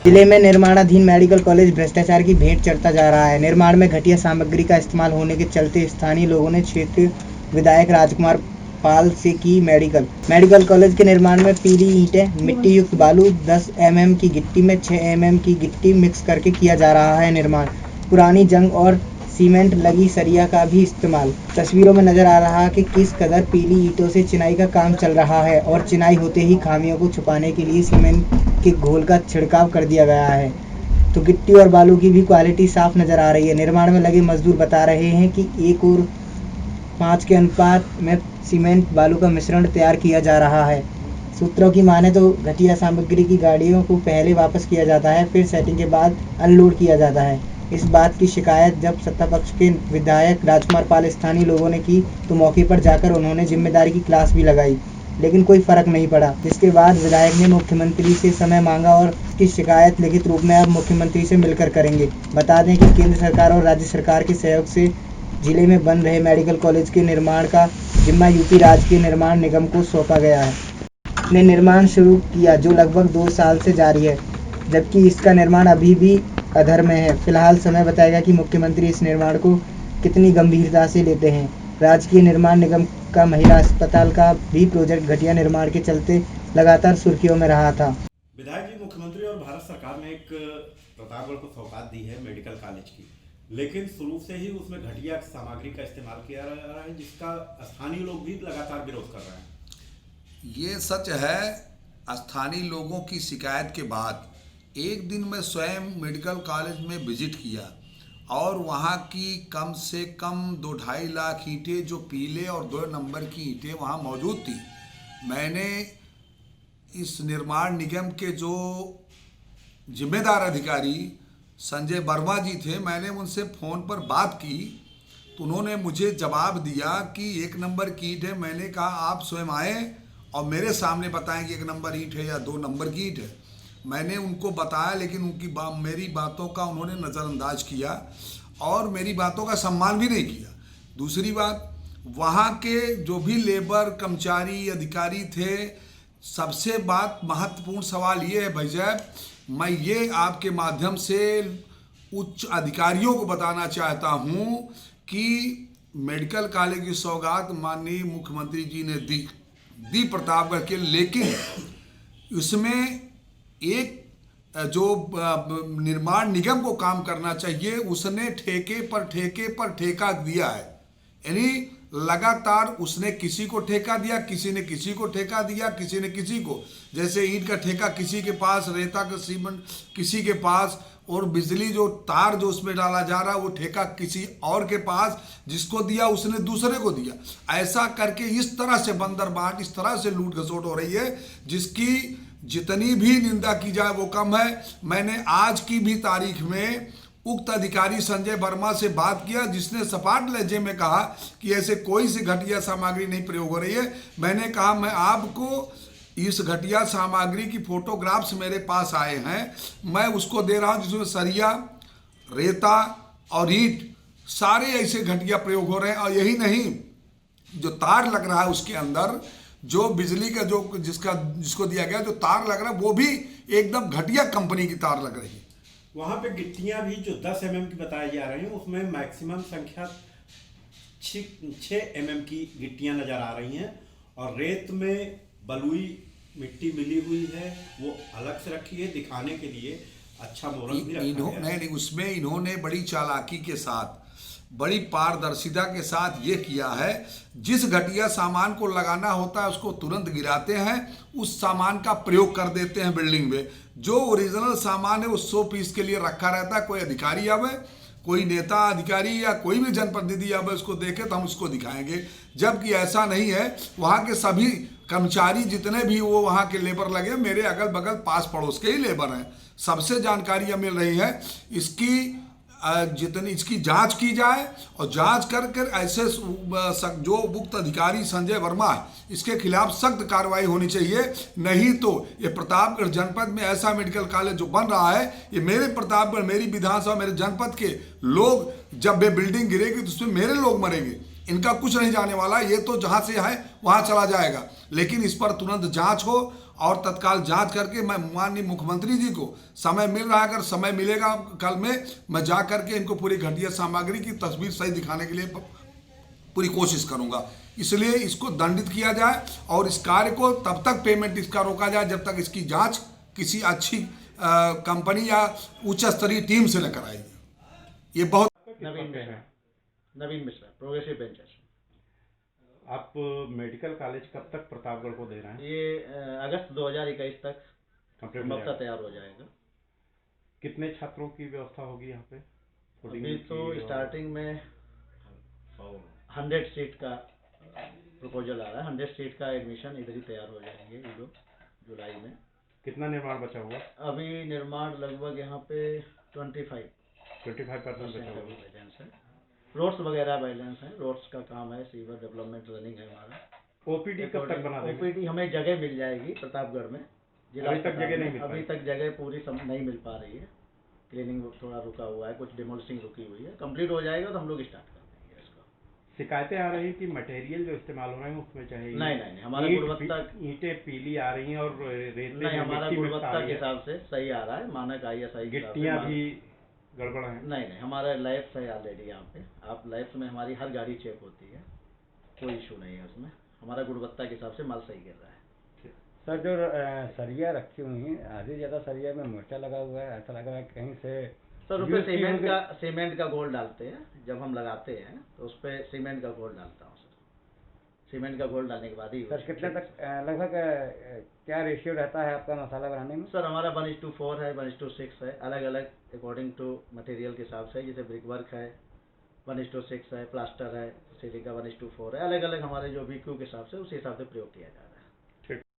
जिले में निर्माणाधीन मेडिकल कॉलेज भ्रष्टाचार की भेंट चढ़ता जा रहा है। निर्माण में घटिया सामग्री का इस्तेमाल होने के चलते स्थानीय लोगों ने क्षेत्रीय विधायक राजकुमार पाल से की मेडिकल कॉलेज के निर्माण में पीली ईंटें, मिट्टी युक्त बालू, 10 mm की गिट्टी में 6 mm की गिट्टी मिक्स करके किया जा रहा है निर्माण। पुरानी जंग और सीमेंट लगी सरिया का भी इस्तेमाल। तस्वीरों में नजर आ रहा है कि किस कदर पीली ईंटों से चिनाई का काम चल रहा है और चिनाई होते ही खामियों को छुपाने के लिए सीमेंट के घोल का छिड़काव कर दिया गया है, तो गिट्टी और बालू की भी क्वालिटी साफ नजर आ रही है। निर्माण में लगे मजदूर बता रहे हैं कि 1 और 5 के अनुपात में सीमेंट बालू का मिश्रण तैयार किया जा रहा है। सूत्रों की माने तो घटिया सामग्री की गाड़ियों को पहले वापस किया जाता है, फिर सेटिंग के बाद अनलोड किया जाता है। इस बात की शिकायत जब सत्ता पक्ष के विधायक राजकुमार पाल स्थानीय लोगों ने की, तो मौके पर जाकर उन्होंने जिम्मेदारी की क्लास भी लगाई, लेकिन कोई फर्क नहीं पड़ा। जिसके बाद विधायक ने मुख्यमंत्री से समय मांगा और इसकी शिकायत लिखित रूप में अब मुख्यमंत्री से मिलकर करेंगे। बता दें कि केंद्र सरकार और राज्य सरकार के सहयोग से जिले में बन रहे मेडिकल कॉलेज के निर्माण का जिम्मा यूपी राज्य के निर्माण निगम को सौंपा गया है। ने निर्माण शुरू किया, जो लगभग 2 साल से जारी है, जबकि इसका निर्माण अभी भी अधर में है। फिलहाल समय बताएगा कि मुख्यमंत्री इस निर्माण को कितनी गंभीरता से लेते हैं। राजकीय निर्माण निगम का महिला अस्पताल का भी प्रोजेक्ट घटिया निर्माण के चलते लगातार सुर्खियों में रहा था। विधायक जी, मुख्यमंत्री और भारत सरकार ने एक प्रतापगढ़ को सौगात दी है मेडिकल कॉलेज की, लेकिन शुरू से ही उसमें घटिया सामग्री का इस्तेमाल किया जा रहा है, जिसका स्थानीय लोग भी लगातार विरोध कर रहे हैं। ये सच है। स्थानीय लोगों की शिकायत के बाद एक दिन मैं स्वयं मेडिकल कॉलेज में विजिट किया और वहाँ की कम से कम 2-2.5 लाख ईंटें जो पीले और 2 नंबर की ईंटें वहाँ मौजूद थी। मैंने इस निर्माण निगम के जो जिम्मेदार अधिकारी संजय वर्मा जी थे, मैंने उनसे फ़ोन पर बात की तो उन्होंने मुझे जवाब दिया कि 1 नंबर की ईंट है। मैंने कहा आप स्वयं आए और मेरे सामने बताएं कि 1 नंबर ईंट है या 2 नंबर की ईंट है। मैंने उनको बताया, लेकिन मेरी बातों का उन्होंने नज़रअंदाज किया और मेरी बातों का सम्मान भी नहीं किया। दूसरी बात, वहाँ के जो भी लेबर कर्मचारी अधिकारी थे, सबसे बात महत्वपूर्ण सवाल ये है भैया, मैं ये आपके माध्यम से उच्च अधिकारियों को बताना चाहता हूँ कि मेडिकल कॉलेज की सौगात माननीय मुख्यमंत्री जी ने दी प्रतापगढ़ के, लेकिन उसमें एक जो निर्माण निगम को काम करना चाहिए, उसने ठेके पर ठेका दिया है। यानी लगातार उसने किसी को ठेका दिया, किसी ने किसी को ठेका दिया, किसी ने किसी को, जैसे ईंट का ठेका किसी के पास, रेता का सीमेंट किसी के पास, और बिजली जो तार जो उसमें डाला जा रहा है वो ठेका किसी और के पास, जिसको दिया उसने दूसरे को दिया। ऐसा करके इस तरह से बंदरबाट, इस तरह से लूट घसोट हो रही है, जिसकी जितनी भी निंदा की जाए वो कम है। मैंने आज की भी तारीख में उक्त अधिकारी संजय वर्मा से बात किया, जिसने सपाट लहजे में कहा कि ऐसे कोई सी घटिया सामग्री नहीं प्रयोग हो रही है। मैंने कहा मैं आपको इस घटिया सामग्री की फोटोग्राफ्स मेरे पास आए हैं, मैं उसको दे रहा हूं, जिसमें सरिया, रेता और ईंट सारे ऐसे घटिया प्रयोग हो रहे हैं। और यही नहीं, जो तार लग रहा है उसके अंदर, जो बिजली का जो जिसको दिया गया जो तार लग रहा है, वो भी एकदम घटिया कंपनी की तार लग रही है। वहाँ पे गिट्टियाँ भी जो 10 mm की बताई जा रही हैं, उसमें मैक्सिमम संख्या 6 mm की गिट्टियाँ नज़र आ रही हैं, और रेत में बलुई मिट्टी मिली हुई है, वो अलग से रखी है दिखाने के लिए। अच्छा मोहरत भी रखा है। नहीं, उसमें इन्होंने बड़ी चालाकी के साथ, बड़ी पारदर्शिता के साथ ये किया है, जिस घटिया सामान को लगाना होता है उसको तुरंत गिराते हैं, उस सामान का प्रयोग कर देते हैं बिल्डिंग में। जो ओरिजिनल सामान है वो 100 पीस के लिए रखा रहता है। कोई अधिकारी आवे, कोई नेता अधिकारी या कोई भी जनप्रतिनिधि आवे, उसको देखे तो हम उसको दिखाएंगे, जबकि ऐसा नहीं है। वहाँ के सभी कर्मचारी जितने भी वो वहाँ के लेबर लगे, मेरे अगल बगल पास पड़ोस के ही लेबर हैं, सबसे जानकारियाँ मिल रही हैं। इसकी जितनी इसकी जांच की जाए और जांच कर ऐसे जो उक्त अधिकारी संजय वर्मा है, इसके खिलाफ सख्त कार्रवाई होनी चाहिए। नहीं तो ये प्रतापगढ़ जनपद में ऐसा मेडिकल कॉलेज जो बन रहा है, ये मेरे प्रतापगढ़, मेरी विधानसभा, मेरे जनपद के लोग, जब वे बिल्डिंग गिरेगी तो उसमें मेरे लोग मरेंगे। इनका कुछ नहीं जाने वाला, ये तो जहाँ से है वहाँ चला जाएगा। लेकिन इस पर तुरंत जांच हो और तत्काल जांच करके मैं माननीय मुख्यमंत्री जी को समय मिल रहा है, अगर समय मिलेगा कल में मैं जा करके इनको पूरी घटिया सामग्री की तस्वीर सही दिखाने के लिए पूरी कोशिश करूंगा। इसलिए इसको दंडित किया जाए और इस कार्य को तब तक पेमेंट इसका रोका जाए जब तक इसकी जांच किसी अच्छी कंपनी या उच्च स्तरीय टीम से न कराएगी। ये बहुत नवीन मिश्रा प्रोग्रेसिव वेंचर्स। आप मेडिकल कॉलेज कब तक प्रतापगढ़ को दे रहे हैं? ये अगस्त 2021 तक कंप्लीट संभवतः तैयार हो जाएगा। कितने छात्रों की व्यवस्था होगी यहाँ पे? अभी तो स्टार्टिंग में 100 सीट का प्रपोजल आ रहा है। 100 सीट का एडमिशन इधर ही तैयार हो जाएंगे ये लोग जुलाई में। कितना निर्माण बचा हुआ? अभी निर्माण लगभग यहाँ पे 25% बचा हुआ। बैलेंस है। रोड्स वगैरह बैलेंस है, रोड्स का काम है, सीवर डेवलपमेंट रनिंग है हमारा। ओपीडी कब तक बना देंगे? ओपीडी हमें जगह मिल जाएगी प्रतापगढ़ में। अभी तक जगह नहीं मिल अभी तक जगह पूरी नहीं मिल पा रही है। क्लीनिंग थोड़ा रुका हुआ है, कुछ डिमोलिशिंग रुकी हुई है। कंप्लीट हो जाएगा तो हम लोग स्टार्ट कर देंगे इसको। शिकायतें आ रही कि मटेरियल जो इस्तेमाल हो रहे हैं उसमें चाहे नहीं हमारा गुणवत्ता ईंटें पीली आ रही हैं और रेत नहीं, हमारा गुणवत्ता के हिसाब से सही आ रहा है। मानक ISI गिट्टियाँ भी गड़बड़ है? नहीं हमारा लैब्स है ऑलरेडी यहाँ पे। आप लैब्स में हमारी हर गाड़ी चेक होती है, कोई इशू नहीं है उसमें। हमारा गुणवत्ता के हिसाब से माल सही गिर रहा है। सर जो सरिया रखी हुई है, आधी ज़्यादा सरिया में मोर्चा लगा हुआ है, ऐसा लग रहा है कहीं से। सर उस पर सीमेंट का घोल डालते हैं। जब हम लगाते हैं तो उस पर सीमेंट का घोल डालता हूँ सर। सीमेंट का घोल डालने के बाद ही। सर कितने तक लगभग क्या रेशियो रहता है आपका मसाला बनाने में? सर हमारा 1:4 है, 1:6 है, अलग अलग अकॉर्डिंग टू मटेरियल के हिसाब से। जैसे ब्रिक वर्क है 1:6 है, प्लास्टर है, सिलिका 1:4 है, अलग अलग हमारे जो BQ के हिसाब से उसी हिसाब से प्रयोग किया जा रहा है।